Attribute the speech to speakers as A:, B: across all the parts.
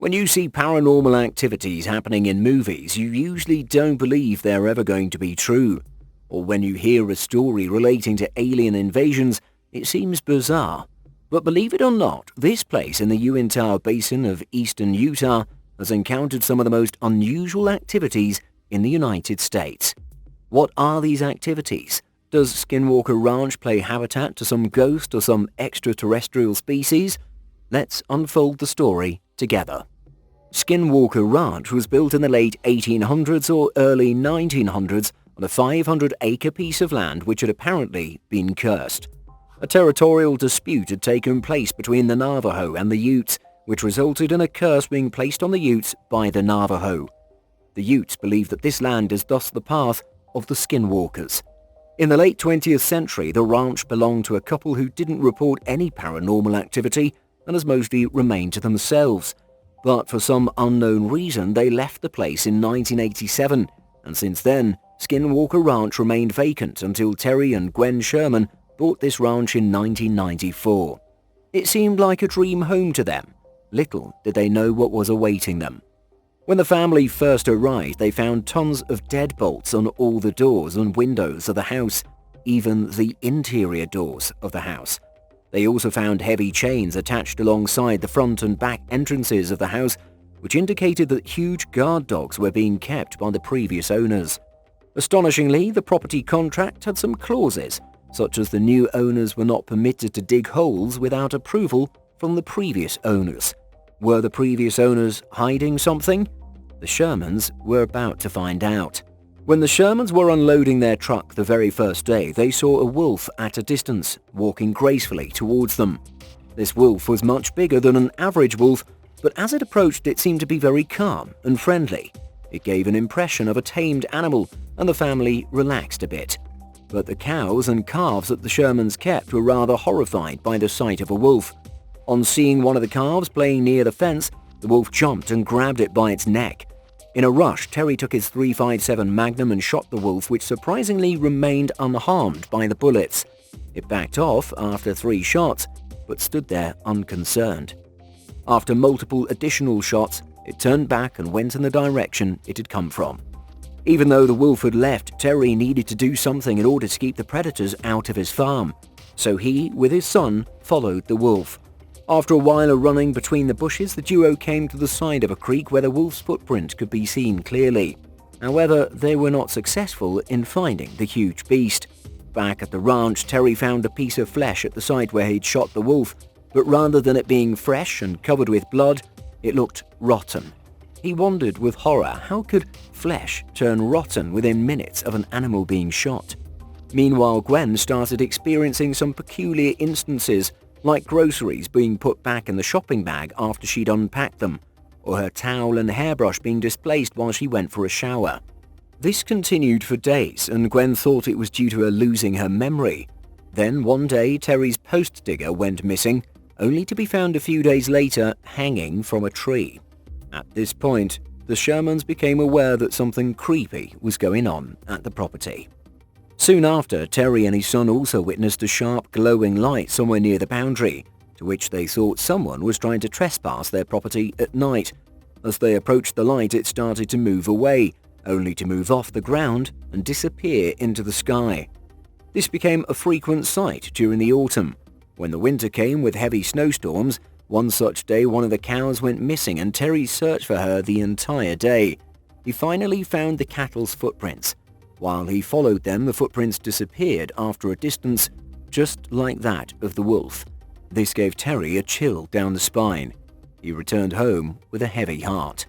A: When you see paranormal activities happening in movies, you usually don't believe they're ever going to be true. Or when you hear a story relating to alien invasions, it seems bizarre. But believe it or not, this place in the Uintah Basin of eastern Utah has encountered some of the most unusual activities in the United States. What are these activities? Does Skinwalker Ranch play habitat to some ghost or some extraterrestrial species? Let's unfold the story together. Skinwalker Ranch was built in the late 1800s or early 1900s on a 500-acre piece of land which had apparently been cursed. A territorial dispute had taken place between the Navajo and the Utes, which resulted in a curse being placed on the Utes by the Navajo. The Utes believe that this land is thus the path of the Skinwalkers. In the late 20th century, the ranch belonged to a couple who didn't report any paranormal activity and has mostly remained to themselves. But for some unknown reason, they left the place in 1987, and since then, Skinwalker Ranch remained vacant until Terry and Gwen Sherman bought this ranch in 1994. It seemed like a dream home to them. Little did they know what was awaiting them. When the family first arrived, they found tons of deadbolts on all the doors and windows of the house, even the interior doors of the house. They also found heavy chains attached alongside the front and back entrances of the house, which indicated that huge guard dogs were being kept by the previous owners. Astonishingly, the property contract had some clauses, such as the new owners were not permitted to dig holes without approval from the previous owners. Were the previous owners hiding something? The Shermans were about to find out. When the Shermans were unloading their truck the very first day, they saw a wolf at a distance, walking gracefully towards them. This wolf was much bigger than an average wolf, but as it approached, it seemed to be very calm and friendly. It gave an impression of a tamed animal, and the family relaxed a bit. But the cows and calves that the Shermans kept were rather horrified by the sight of a wolf. On seeing one of the calves playing near the fence, the wolf jumped and grabbed it by its neck. In a rush, Terry took his .357 Magnum and shot the wolf, which surprisingly remained unharmed by the bullets. It backed off after 3 shots, but stood there unconcerned. After multiple additional shots, it turned back and went in the direction it had come from. Even though the wolf had left, Terry needed to do something in order to keep the predators out of his farm. So he, with his son, followed the wolf. After a while of running between the bushes, the duo came to the side of a creek where the wolf's footprint could be seen clearly. However, they were not successful in finding the huge beast. Back at the ranch, Terry found a piece of flesh at the site where he'd shot the wolf, but rather than it being fresh and covered with blood, it looked rotten. He wondered with horror, how could flesh turn rotten within minutes of an animal being shot? Meanwhile, Gwen started experiencing some peculiar instances, like groceries being put back in the shopping bag after she'd unpacked them, or her towel and hairbrush being displaced while she went for a shower. This continued for days, and Gwen thought it was due to her losing her memory. Then one day, Terry's post digger went missing, only to be found a few days later hanging from a tree. At this point, the Shermans became aware that something creepy was going on at the property. Soon after, Terry and his son also witnessed a sharp glowing light somewhere near the boundary, to which they thought someone was trying to trespass their property at night. As they approached the light, it started to move away, only to move off the ground and disappear into the sky. This became a frequent sight during the autumn. When the winter came with heavy snowstorms, one such day one of the cows went missing and Terry searched for her the entire day. He finally found the cattle's footprints. While he followed them, the footprints disappeared after a distance, just like that of the wolf. This gave Terry a chill down the spine. He returned home with a heavy heart.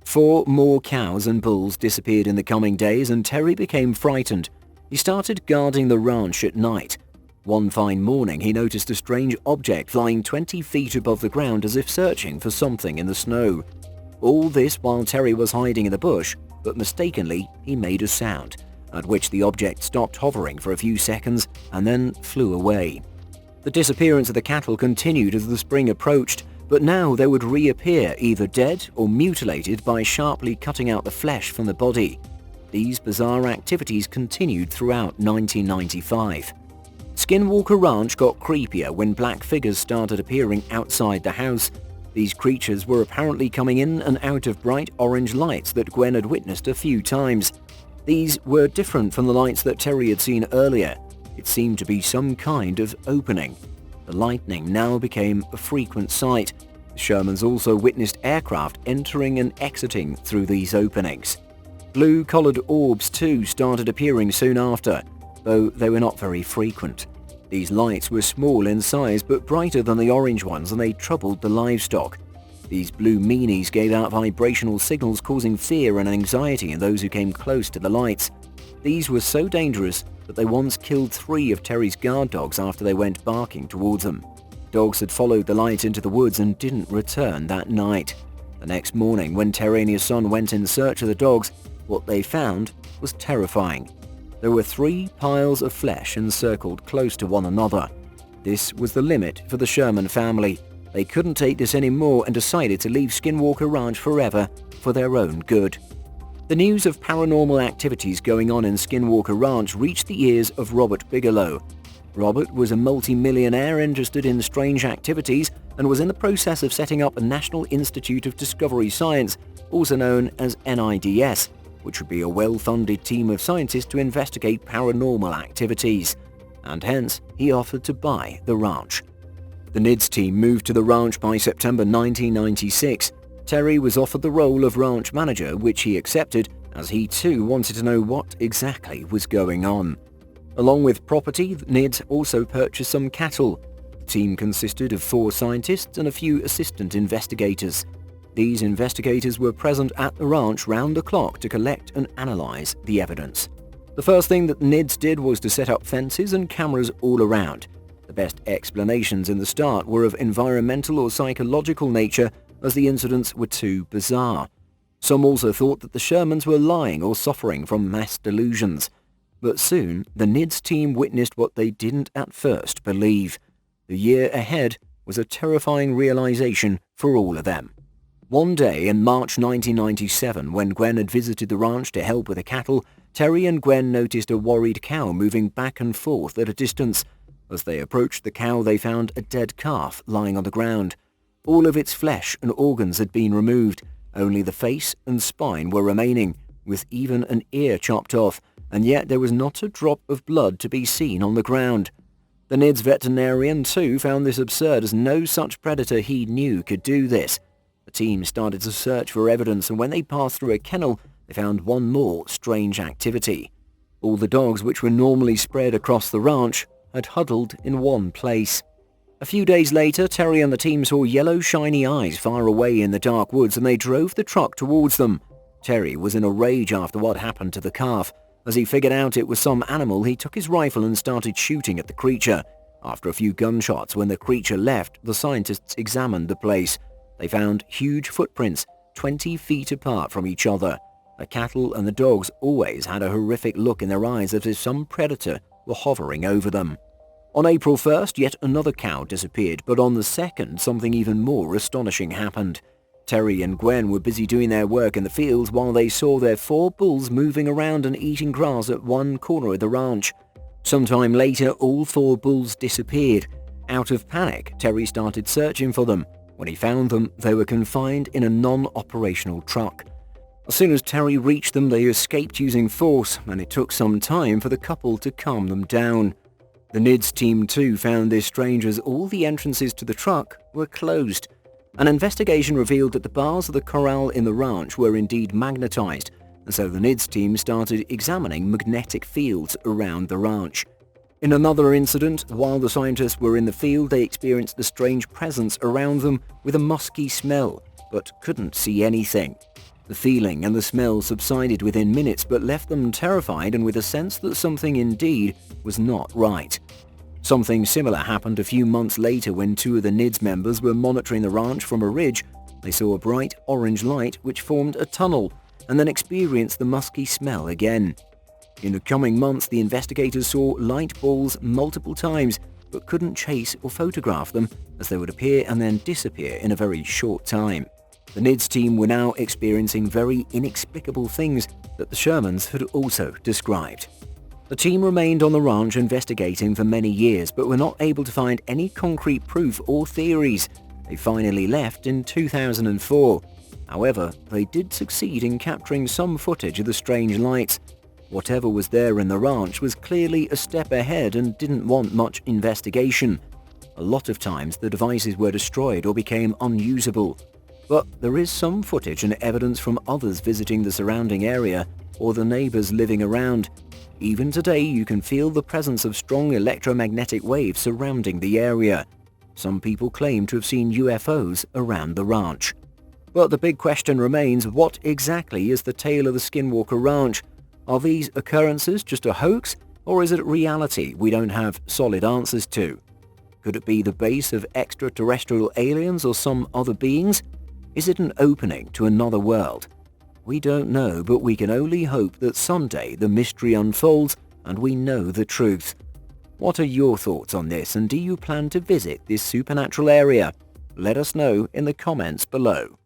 A: 4 more cows and bulls disappeared in the coming days, and Terry became frightened. He started guarding the ranch at night. One fine morning, he noticed a strange object flying 20 feet above the ground as if searching for something in the snow. All this while Terry was hiding in the bush, but mistakenly he made a sound, at which the object stopped hovering for a few seconds and then flew away. The disappearance of the cattle continued as the spring approached, but now they would reappear either dead or mutilated by sharply cutting out the flesh from the body. These bizarre activities continued throughout 1995. Skinwalker Ranch got creepier when black figures started appearing outside the house. These creatures were apparently coming in and out of bright orange lights that Gwen had witnessed a few times. These were different from the lights that Terry had seen earlier. It seemed to be some kind of opening. The lightning now became a frequent sight. The Shermans also witnessed aircraft entering and exiting through these openings. Blue-coloured orbs too started appearing soon after, though they were not very frequent. These lights were small in size but brighter than the orange ones, and they troubled the livestock. These blue meanies gave out vibrational signals, causing fear and anxiety in those who came close to the lights. These were so dangerous that they once killed 3 of Terry's guard dogs after they went barking towards them. Dogs had followed the light into the woods and didn't return that night. The next morning, when Terry and his son went in search of the dogs, what they found was terrifying. There were 3 piles of flesh encircled close to one another. This was the limit for the Sherman family. They couldn't take this anymore and decided to leave Skinwalker Ranch forever for their own good. The news of paranormal activities going on in Skinwalker Ranch reached the ears of Robert Bigelow. Robert was a multi-millionaire interested in strange activities and was in the process of setting up a National Institute of Discovery Science, also known as NIDS, which would be a well-funded team of scientists to investigate paranormal activities, and hence he offered to buy the ranch. The NIDS team moved to the ranch by September 1996. Terry was offered the role of ranch manager, which he accepted, as he too wanted to know what exactly was going on. Along with property, NIDS also purchased some cattle. The team consisted of 4 scientists and a few assistant investigators. These investigators were present at the ranch round the clock to collect and analyze the evidence. The first thing that NIDS did was to set up fences and cameras all around. The best explanations in the start were of environmental or psychological nature, as the incidents were too bizarre. Some also thought that the Shermans were lying or suffering from mass delusions. But soon, the NIDS team witnessed what they didn't at first believe. The year ahead was a terrifying realization for all of them. One day in March 1997, when Gwen had visited the ranch to help with the cattle, Terry and Gwen noticed a worried cow moving back and forth at a distance. As they approached the cow, they found a dead calf lying on the ground. All of its flesh and organs had been removed. Only the face and spine were remaining, with even an ear chopped off, and yet there was not a drop of blood to be seen on the ground. The NIDS veterinarian too found this absurd, as no such predator he knew could do this. The team started to search for evidence, and when they passed through a kennel, they found one more strange activity. All the dogs, which were normally spread across the ranch, had huddled in one place. A few days later, Terry and the team saw yellow shiny eyes far away in the dark woods, and they drove the truck towards them. Terry was in a rage after what happened to the calf. As he figured out it was some animal, he took his rifle and started shooting at the creature. After a few gunshots, when the creature left, the scientists examined the place. They found huge footprints, 20 feet apart from each other. The cattle and the dogs always had a horrific look in their eyes, as if some predator were hovering over them. On April 1st, yet another cow disappeared, but on the 2nd, something even more astonishing happened. Terry and Gwen were busy doing their work in the fields while they saw their 4 bulls moving around and eating grass at one corner of the ranch. Sometime later, all 4 bulls disappeared. Out of panic, Terry started searching for them. When he found them, they were confined in a non-operational truck. As soon as Terry reached them, they escaped using force, and it took some time for the couple to calm them down. The NIDS team too found this strange, as all the entrances to the truck were closed. An investigation revealed that the bars of the corral in the ranch were indeed magnetized, and so the NIDS team started examining magnetic fields around the ranch. In another incident, while the scientists were in the field, they experienced a strange presence around them with a musky smell, but couldn't see anything. The feeling and the smell subsided within minutes, but left them terrified and with a sense that something indeed was not right. Something similar happened a few months later when 2 of the NIDS members were monitoring the ranch from a ridge. They saw a bright orange light which formed a tunnel, and then experienced the musky smell again. In the coming months, the investigators saw light balls multiple times, but couldn't chase or photograph them, as they would appear and then disappear in a very short time. The NIDS team were now experiencing very inexplicable things that the Shermans had also described. The team remained on the ranch investigating for many years, but were not able to find any concrete proof or theories. They finally left in 2004. However, they did succeed in capturing some footage of the strange lights. Whatever was there in the ranch was clearly a step ahead and didn't want much investigation. A lot of times the devices were destroyed or became unusable. But there is some footage and evidence from others visiting the surrounding area or the neighbors living around. Even today you can feel the presence of strong electromagnetic waves surrounding the area. Some people claim to have seen UFOs around the ranch. But the big question remains, what exactly is the tale of the Skinwalker Ranch? Are these occurrences just a hoax, or is it reality we don't have solid answers to? Could it be the base of extraterrestrial aliens or some other beings? Is it an opening to another world? We don't know, but we can only hope that someday the mystery unfolds and we know the truth. What are your thoughts on this, and do you plan to visit this supernatural area? Let us know in the comments below.